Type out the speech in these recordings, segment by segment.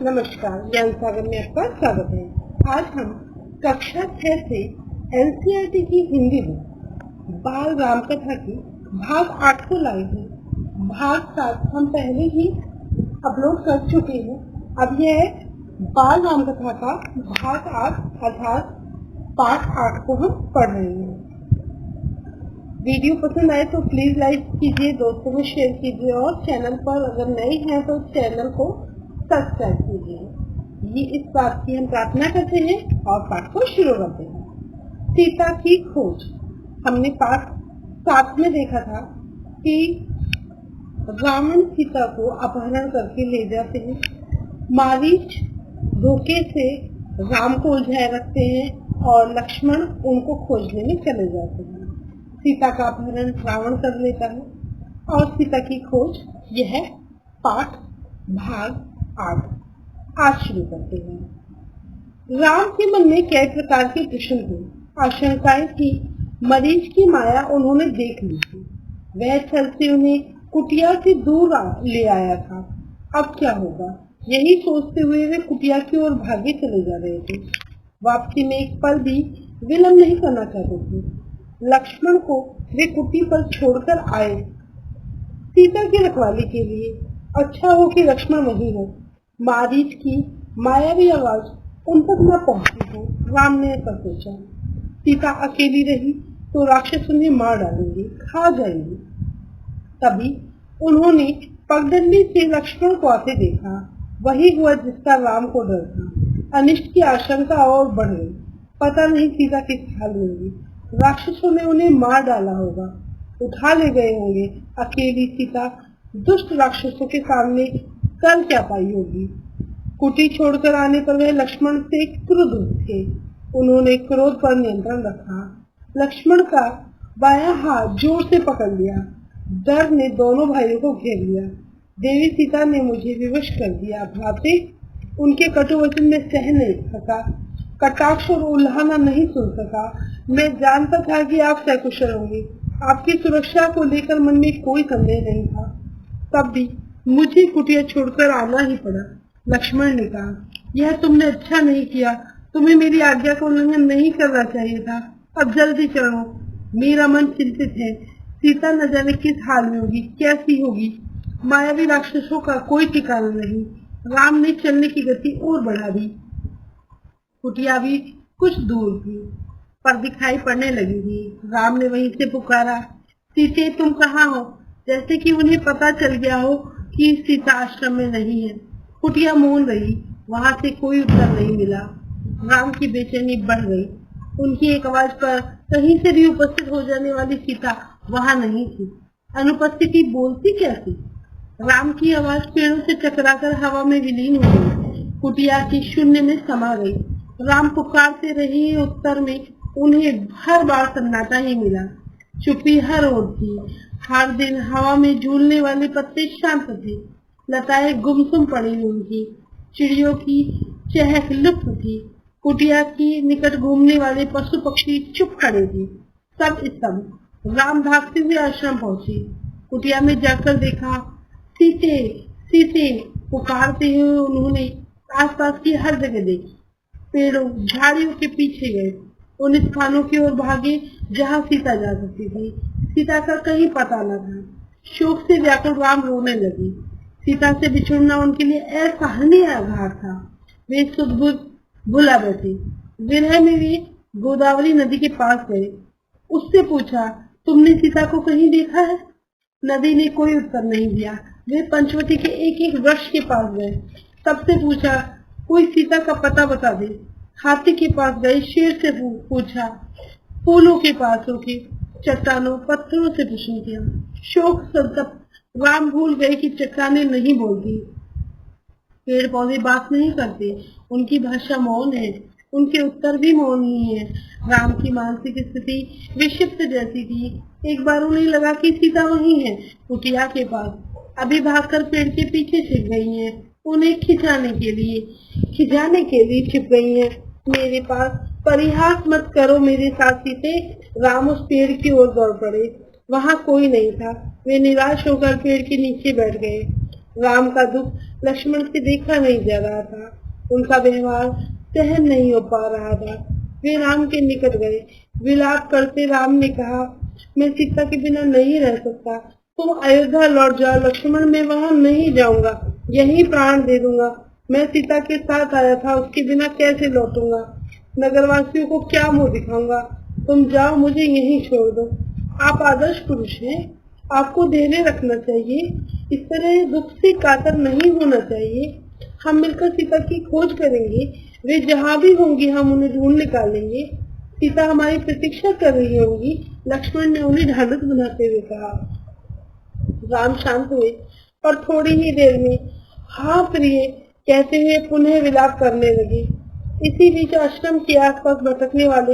नमस्कार, ज्ञान सागर में आपका स्वागत है। आज हम कक्षा 6 से एनसीईआरटी की हिंदी बुक बाल राम कथा की भाग 8 को लाए हैं। भाग 7 हम पहले ही अपलोड कर चुके हैं। अब यह बाल राम कथा का भाग 8 अर्थात पाठ 8 को हम पढ़ रहे हैं। वीडियो पसंद आए तो प्लीज लाइक कीजिए, दोस्तों में शेयर कीजिए और चैनल पर अगर नए हैं तो चैनल को सब्सक्राइब कीजिए। ये इस बात की हम प्रार्थना करते हैं और पाठ को शुरू करते हैं। सीता की खोज। हमने पाठ 7 में देखा था कि रावण सीता को अपहरण करके ले जाते हैं। मारीच धोखे से राम को उलझाए रखते हैं और लक्ष्मण उनको खोजने में चले जाते हैं। सीता का अपहरण रावण कर लेता है और सीता की खोज यह पाठ भाग 8 आज शुरू करते हैं। राम के मन में कई प्रकार के प्रश्न थे, आशंकाएं थी। मरीच की माया उन्होंने देख ली थी। वह छल से उन्हें कुटिया से दूर ले आया था। अब क्या होगा, यही सोचते हुए वे कुटिया की ओर भागे चले जा रहे थे। वापसी में एक पल भी विलंब नहीं करना चाहते थे। लक्ष्मण को वे कुटी पर छोड़कर आए सीता की रखवाली के लिए। अच्छा हो कि लक्ष्मण वहीं हो। मारीच की मायावी आवाज उन तक न पहुंची हो, राम ने ऐसा सोचा। सीता अकेली रही तो राक्षस उन्हें मार डालेंगे, खा जाएंगे। तभी उन्होंने पगडंडी से लक्ष्मण को आते देखा। वही हुआ जिसका राम को डर था। अनिष्ट की आशंका और बढ़ गई। पता नहीं सीता किस हाल में होगी। राक्षसों ने उन्हें मार डाला होगा, उठा ले गए होंगे। अकेली सीता दुष्ट राक्षसों के सामने कर क्या पाई होगी। कुटी छोड़कर आने पर वे लक्ष्मण से क्रुद्ध थे। उन्होंने क्रोध पर नियंत्रण रखा। लक्ष्मण का बायां हाथ जोर से पकड़ लिया। डर ने दोनों भाइयों को घेर लिया। देवी सीता ने मुझे विवश कर दिया। भ्राते उनके कटु वचन में सह नहीं सका, कटाक्ष और उल्हाना नहीं सुन सका। मैं जानता था कि आप सकुशल होंगे। आपकी सुरक्षा को लेकर मन में कोई संदेह नहीं था। तब भी मुझे कुटिया छोड़कर आना ही पड़ा। लक्ष्मण ने कहा, यह तुमने अच्छा नहीं किया। तुम्हें मेरी आज्ञा का उल्लंघन नहीं करना चाहिए था। अब जल्दी चलो, मेरा मन चिंतित है। सीता न जाने किस हाल में होगी, कैसी होगी। मायावी राक्षसों का कोई ठिकाना नहीं। राम ने चलने की गति और बढ़ा दी। कुटिया भी कुछ दूर थी पर दिखाई पड़ने लगी थी। राम ने वहीं से पुकारा, सीते तुम कहाँ हो? जैसे कि उन्हें पता चल गया हो कि सीता आश्रम में नहीं है। कुटिया मौन रही। वहां से कोई उत्तर नहीं मिला। राम की बेचैनी बढ़ गई। उनकी एक आवाज पर कहीं से भी उपस्थित हो जाने वाली सीता वहां नहीं थी। अनुपस्थिति बोलती कैसी? राम की आवाज पेड़ों से टकराकर हवा में विलीन हो गई। कुटिया की शून्य में समा गई। राम पुकारते रहे, उत्तर में उन्हें हर बार सन्नाटा ही मिला। चुप्पी हर ओर थी। हर दिन हवा में झूलने वाले पत्ते शांत थे। लताएं गुमसुम पड़ी हुई थी। चिड़ियों की चहक लुप्त थी। कुटिया की निकट घूमने वाले पशु पक्षी चुप खड़े थे। सब इस सब राम भागते हुए आश्रम पहुंचे। कुटिया में जाकर देखा, सीते सीते पुकारते हुए उन्होंने आसपास की हर जगह देखी। पेड़ों झाड़ियों के पीछे गए, उन स्थानों की ओर भागे जहां सीता जा सकती थी। सीता का कहीं पता न था। शोक से व्याकुल राम रोने लगे। सीता से बिछुड़ना उनके लिए असहनीय आघात था। वे सुध-बुध भुला बैठे। विरह में वे गोदावरी नदी के पास गए। उससे पूछा, तुमने सीता को कहीं देखा है? नदी ने कोई उत्तर नहीं दिया। वे पंचवटी के एक एक वृक्ष के पास गए। सबसे पूछा, कोई सीता का पता बता दे। हाथी के पास गए, शेर से पूछा, फूलों के पास होके, चट्टानों पत्थरों से प्रश्न किया। शोक संतप्त राम भूल गए कि चट्टानें नहीं बोलती, पेड़ पौधे बात नहीं करते, उनकी भाषा मौन है, उनके उत्तर भी मौन ही है। राम की मानसिक स्थिति विक्षिप्त जैसी थी। एक बार उन्हें लगा कि सीता वहीं है, कुटिया के पास। अभी भागकर पेड़ के पीछे छिप गई है। उन्हें खिंचाने के लिए छिप गई है। मेरे पास परिहास मत करो मेरे साथी से। राम उस पेड़ की ओर दौड़ पड़े। वहां कोई नहीं था। वे निराश होकर पेड़ के नीचे बैठ गए। राम का दुख लक्ष्मण से देखा नहीं जा रहा था। उनका व्यवहार सहन नहीं हो पा रहा था। वे राम के निकट गए। विलाप करते राम ने कहा, मैं सीता के बिना नहीं रह सकता। तुम अयोध्या लौट जाओ लक्ष्मण, मैं वहां नहीं जाऊंगा, यही प्राण दे दूंगा। मैं सीता के साथ आया था, उसके बिना कैसे लौटूंगा? नगरवासियों को क्या मुंह दिखाऊंगा? तुम जाओ, मुझे यहीं छोड़ दो। आप आदर्श पुरुष हैं, आपको धैर्य रखना चाहिए। इस तरह दुख से कातर नहीं होना चाहिए। हम मिलकर सीता की खोज करेंगे। वे जहाँ भी होंगी हम उन्हें ढूंढ निकालेंगे। सीता हमारी प्रतीक्षा कर रही होगी। लक्ष्मण ने उन्हें ढांढस बनाते हुए कहा। राम शांत हुए और थोड़ी ही देर में हाँ प्रिय कहते हुए पुनः विलाप करने लगे। इसी बीच आश्रम के आसपास भटकने वाले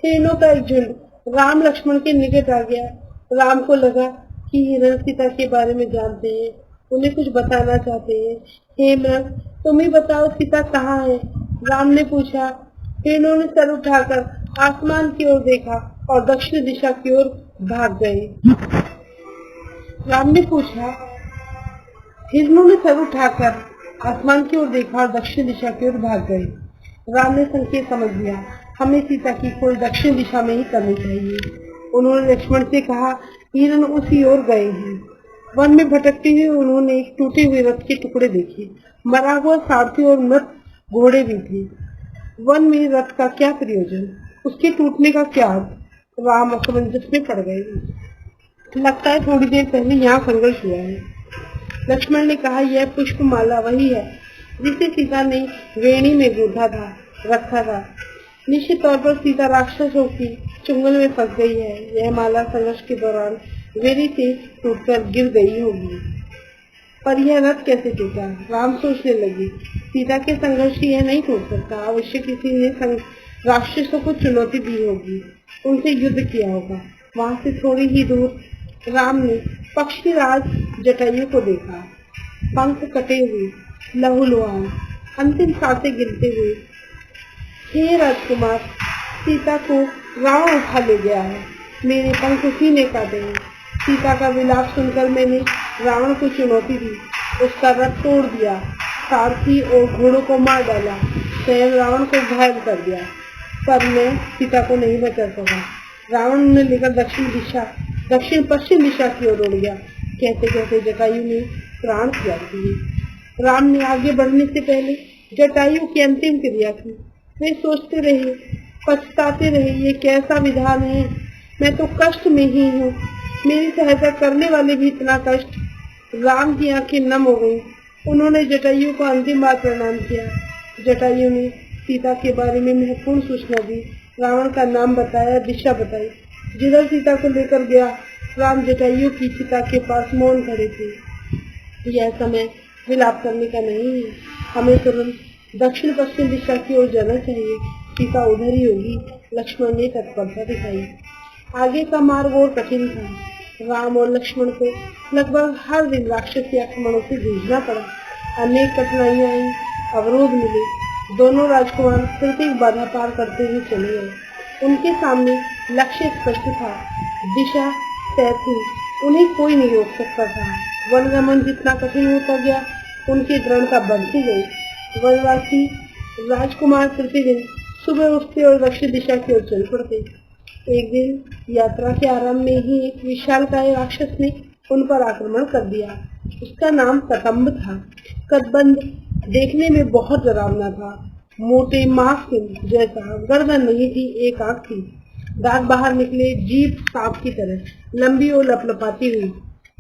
हिरणों का एक झुंड राम लक्ष्मण के निकट आ गया। राम को लगा कि हिरण सीता के बारे में जानते हैं, उन्हें कुछ बताना चाहते हैं। हे मृग, तुम ही बताओ सीता कहाँ है? राम ने पूछा। हिरणों ने सर उठाकर आसमान की ओर देखा और दक्षिण दिशा की ओर भाग गए। राम ने पूछा। हिरणों ने सर उठाकर आसमान की ओर देखा और दक्षिण दिशा की ओर भाग गए। राम ने संकेत समझ लिया, हमें सीता की खोज दक्षिण दिशा में ही करनी चाहिए। उन्होंने लक्ष्मण से कहा, हिरण उसी ओर गए हैं। वन में भटकते हुए उन्होंने एक टूटे हुए रथ के टुकड़े देखे। मरा हुआ सारथी और मृत घोड़े भी थे। वन में रथ का क्या प्रयोजन, उसके टूटने का क्या अर्थ? राम असमंजस में पड़ गए। लगता है थोड़ी देर पहले यहाँ संघर्ष हुआ है। लक्ष्मण ने कहा, यह पुष्पमाला वही है जिसे सीता ने वेणी में रखा था। निश्चित तौर पर सीता राक्षसों की चुंगल में फंस गई है। यह माला संघर्ष के दौरान वेणी से टूटकर गिर गई होगी। पर यह रथ कैसे टूटा? राम सोचने लगे। सीता के संघर्ष से यह नहीं टूट सकता। अवश्य किसी ने राक्षसों को चुनौती दी होगी, उनसे युद्ध किया होगा। वहां से थोड़ी ही दूर राम ने पक्षीराज जटायु को देखा। पंख कटे हुए, लहूलुहान, अंतिम सांसें गिरते हुए। हे राजकुमार, सीता को रावण उठा ले गया है। मेरे पंख उसी ने काटे हैं। सीता का विलाप सुनकर मैंने रावण को चुनौती दी, उसका रथ तोड़ दिया, सारथी और घोड़ों को मार डाला, स्वयं रावण को घायल कर दिया, पर मैं सीता को नहीं बचा सका। रावण ने लेकर दक्षिण पश्चिम दिशा की ओर उड़ गया। कहते कहते जटायु ने प्राण त्याग दिए। राम ने आगे बढ़ने से पहले जटायु की अंतिम क्रिया की। वे सोचते रहे, पछताते रहे, ये कैसा विधान है। मैं तो कष्ट में ही हूँ, मेरी सहायता करने वाले भी इतना कष्ट। राम की आंखें नम हो गई। उन्होंने जटायु को अंतिम बार प्रणाम किया। जटायु ने सीता के बारे में महत्वपूर्ण सूचना दी, रावण का नाम बताया, दिशा बताई। जिधर सीता को लेकर गया, राम जटायु की चिता के पास मौन खड़े थे। यह समय विलाप करने का नहीं है, हमें तुरंत दक्षिण पश्चिम दिशा की ओर जाना चाहिए। सीता उधर ही होगी। लक्ष्मण ने तत्परता दिखाई। आगे का मार्ग और कठिन था। राम और लक्ष्मण को लगभग हर दिन राक्षसी आक्रमणों से जूझना पड़ा। अनेक कठिनाइयां आई, अवरोध मिले। दोनों राजकुमार प्रत्येक बाधा पार करते हुए चले गए। उनके सामने लक्ष्य स्पष्ट था, दिशा तय थी, उन्हें कोई नहीं रोक सकता था। वनगमन जितना कठिन होता गया, उनकी दृढ़ता बढ़ती गई। वनवासी राजकुमार प्रतिदिन सुबह उठते और दक्षिण दिशा की ओर चल पड़ते। एक दिन यात्रा के आरंभ में ही एक विशालकाय राक्षस ने उन पर आक्रमण कर दिया। उसका नाम कदम्ब था। कदबंद देखने में बहुत डरावना था। मोटे मांस जैसा, गर्दन नहीं थी, एक आंख थी, दांत बाहर निकले, जीभ सांप की तरह लंबी और लपलपाती हुई।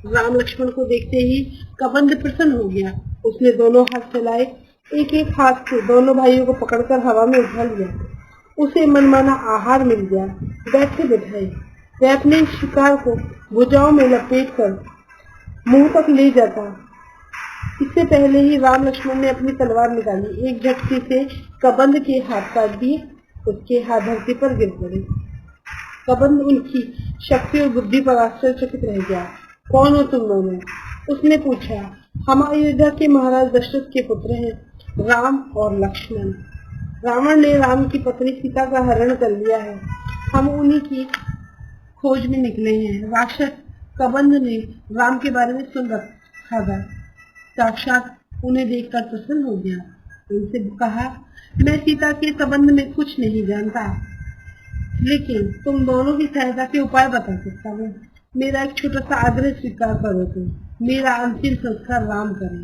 राम लक्ष्मण को देखते ही कबंद प्रसन्न हो गया। उसने दोनों हाथ फैलाए, एक एक हाथ से दोनों भाइयों को पकड़कर हवा में उठा लिया। उसे मनमाना आहार मिल गया। बैठे बिठाए वह अपने शिकार को भुजाओं में लपेटकर मुंह तक ले जाता। इससे पहले ही राम लक्ष्मण ने अपनी तलवार निकाली, एक झटके से कबंद के हाथ काट दिए। उसके हाथ धरती पर गिर पड़े। कबंद उनकी शक्ति और बुद्धि पर आश्चर्यचकित रह गया। कौन हो तुम दोनों? उसने पूछा। हम अयोध्या के महाराज दशरथ के पुत्र हैं, राम और लक्ष्मण। रावण ने राम की पत्नी सीता का हरण कर लिया है, हम उन्हीं की खोज में निकले हैं। राक्षस कबंद ने राम के बारे में सुन रखा था। साक्षात उन्हें देखकर प्रसन्न हो गया। उनसे कहा, मैं सीता के संबंध में कुछ नहीं जानता, लेकिन तुम दोनों की सहायता के उपाय बता सकता हूँ। मेरा एक छोटा सा आग्रह स्वीकार करो, तुम मेरा अंतिम संस्कार राम करें।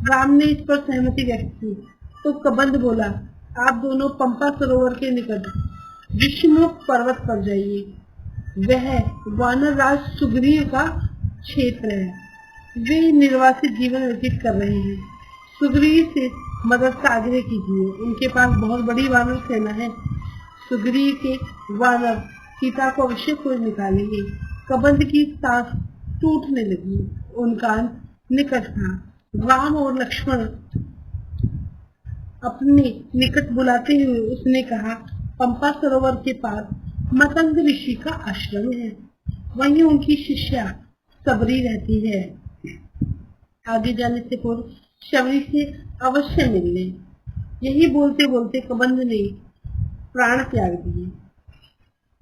राम ने इस पर सहमति व्यक्त की तो कबंध बोला, आप दोनों पंपा सरोवर के निकट ऋषिमुख पर्वत पर जाइए। वह वानर राज सुग्रीव का क्षेत्र है। वे निर्वासित जीवन व्यतीत कर रहे हैं। सुग्रीव से मदद का आग्रह कीजिए, उनके पास बहुत बड़ी वानर सेना है। सुग्रीव के वानर सीता को अवश्य खोज निकालेंगे। कबंध की सांस टूटने लगी। उनका निकट था। राम और लक्ष्मण अपने निकट बुलाते हुए उसने कहा, पंपा सरोवर के पास मतंग ऋषि का आश्रम है, वहीं उनकी शिष्या सबरी रहती है। आगे जाने से पूर्व शबरी से अवश्य मिल ले। यही बोलते बोलते कबंध ने प्राण त्याग दिए।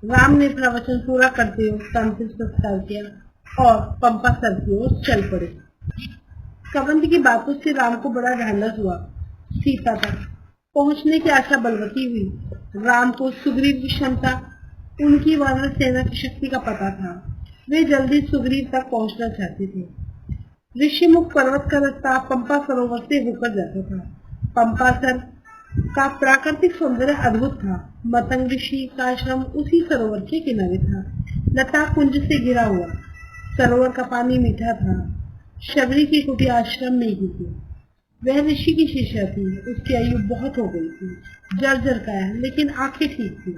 राम ने अपना वचन पूरा करते हुए उसका अंतिम संस्कार किया और पंपा सर की ओर चल पड़े। कबंध की बातों से राम को बड़ा ढांढस हुआ। सीता तक पहुंचने की आशा बलवती हुई। राम को सुग्रीव की क्षमता, उनकी वानर सेना की शक्ति का पता था। वे जल्दी सुग्रीव तक पहुंचना चाहते थे। ऋषिमुख पर्वत का रास्ता पंपा सरोवर से होकर जाता था। पंपा सर का प्राकृतिक सौंदर्य अद्भुत था। मतंग ऋषि का आश्रम उसी सरोवर के किनारे था, लता कुंज से घिरा हुआ। सरोवर का पानी मीठा था। शबरी की कुटिया आश्रम में ही थी। वह ऋषि की शिष्या थी। उसकी आयु बहुत हो गई थी, जर्जर काया, लेकिन आंखें ठीक थी।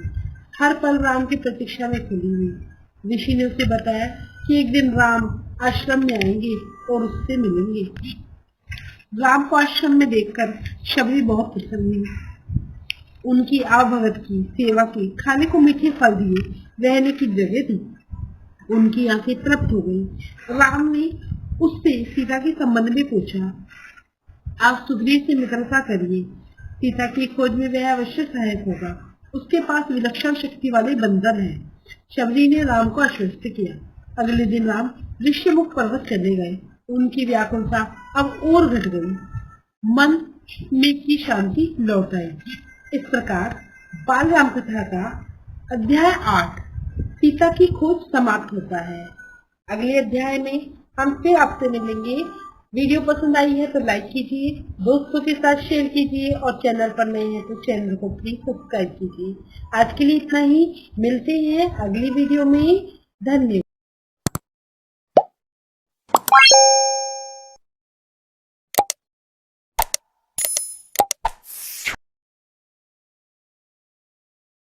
हर पल राम की प्रतीक्षा में खुली हुई। ऋषि ने उसे बताया कि एक दिन राम आश्रम में आएंगे और उससे मिलेंगे। राम को आश्रम में देखकर शबरी बहुत प्रसन्न हुई। उनकी आवभगत की, सेवा की, खाने को मीठे फल दिए, रहने की जगह दी। उनकी आंखें तृप्त हो गई। राम ने उससे सीता के संबंध में पूछा। आप सुग्रीव से मित्रता करिए, सीता की खोज में वह अवश्य सहायक होगा। उसके पास विलक्षण शक्ति वाले बंदर हैं। शबरी ने राम को आश्वस्त किया। अगले दिन राम ऋषिमुख पर्वत चले गए। उनकी व्याकुलता अब और घट गई। मन में की शांति लौट आई। इस प्रकार बाल राम कथा का अध्याय 8 सीता की खोज समाप्त होता है। अगले अध्याय में हम फिर आपसे मिलेंगे। वीडियो पसंद आई है तो लाइक कीजिए, दोस्तों के साथ शेयर कीजिए और चैनल पर नए हैं तो चैनल को प्लीज सब्सक्राइब कीजिए। आज के लिए इतना ही। मिलते हैं अगली वीडियो में। धन्यवाद।